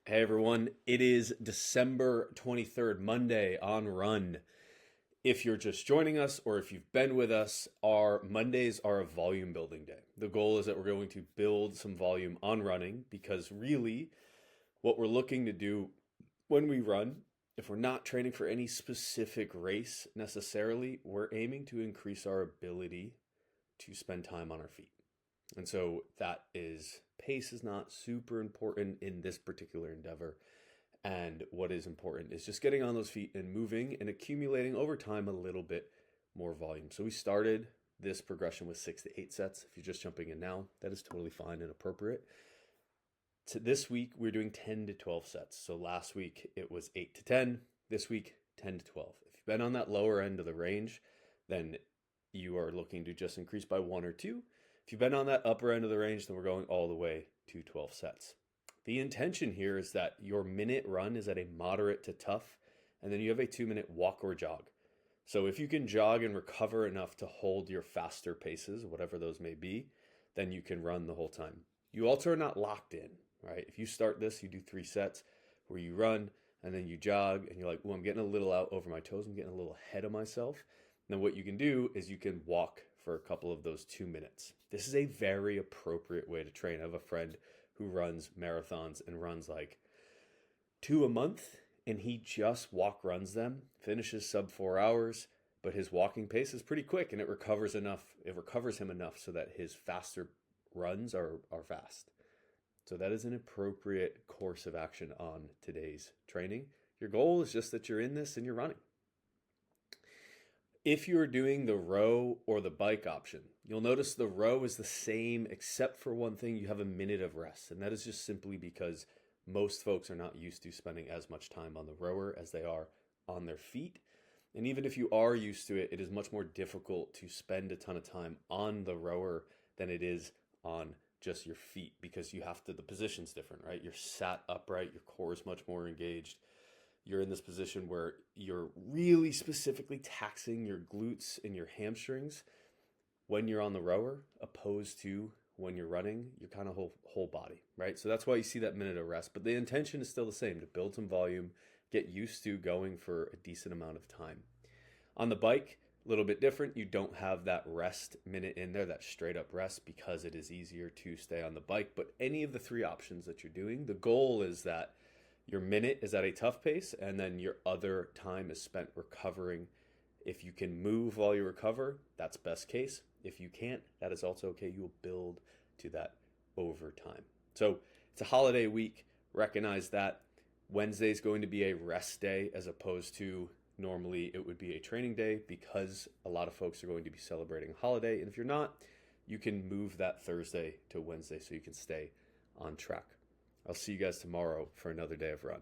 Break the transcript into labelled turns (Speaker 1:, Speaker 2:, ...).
Speaker 1: Hey everyone, it is December 23rd, Monday on Run. If you're just joining us or if you've been with us, our Mondays are a volume building day. The goal is that we're going to build some volume on running because really what we're looking to do when we run, if we're not training for any specific race necessarily, we're aiming to increase our ability to spend time on our feet. And so that is pace is not super important in this particular endeavor. And what is important is just getting on those feet and moving and accumulating over time a little bit more volume. So we started this progression with 6 to 8 sets. If you're just jumping in now, that is totally fine and appropriate. This week, we're doing 10 to 12 sets. So last week, it was 8 to 10. This week, 10 to 12. If you've been on that lower end of the range, then you are looking to just increase by 1 or 2. If you've been on that upper end of the range, then we're going all the way to 12 sets. The intention here is that your minute run is at a moderate to tough, and then you have a 2-minute walk or jog. So if you can jog and recover enough to hold your faster paces, whatever those may be, then you can run the whole time. You also are not locked in, right? If you start this, you do 3 sets where you run and then you jog and you're like, oh, I'm getting a little out over my toes. I'm getting a little ahead of myself. Then what you can do is you can walk for a couple of those 2 minutes. This is a very appropriate way to train. I have a friend who runs marathons and runs like 2 a month, and he just walk runs them, finishes sub 4 hours, but his walking pace is pretty quick and it recovers him enough so that his faster runs are fast. So that is an appropriate course of action on today's training. Your goal is just that you're in this and you're running. If you're doing the row or the bike option, you'll notice the row is the same except for one thing. You have a minute of rest, and that is just simply because most folks are not used to spending as much time on the rower as they are on their feet. And even if you are used to it, it is much more difficult to spend a ton of time on the rower than it is on just your feet because the position's different, right? You're sat upright, your core is much more engaged. You're in this position where you're really specifically taxing your glutes and your hamstrings when you're on the rower, opposed to when you're running, your kind of whole body, right? So that's why you see that minute of rest. But the intention is still the same, to build some volume, get used to going for a decent amount of time. On the bike, a little bit different. You don't have that rest minute in there, that straight up rest, because it is easier to stay on the bike. But any of the 3 options that you're doing, the goal is that your minute is at a tough pace, and then your other time is spent recovering. If you can move while you recover, that's best case. If you can't, that is also okay. You will build to that over time. So it's a holiday week. Recognize that Wednesday is going to be a rest day as opposed to normally it would be a training day because a lot of folks are going to be celebrating a holiday. And if you're not, you can move that Thursday to Wednesday so you can stay on track. I'll see you guys tomorrow for another day of run.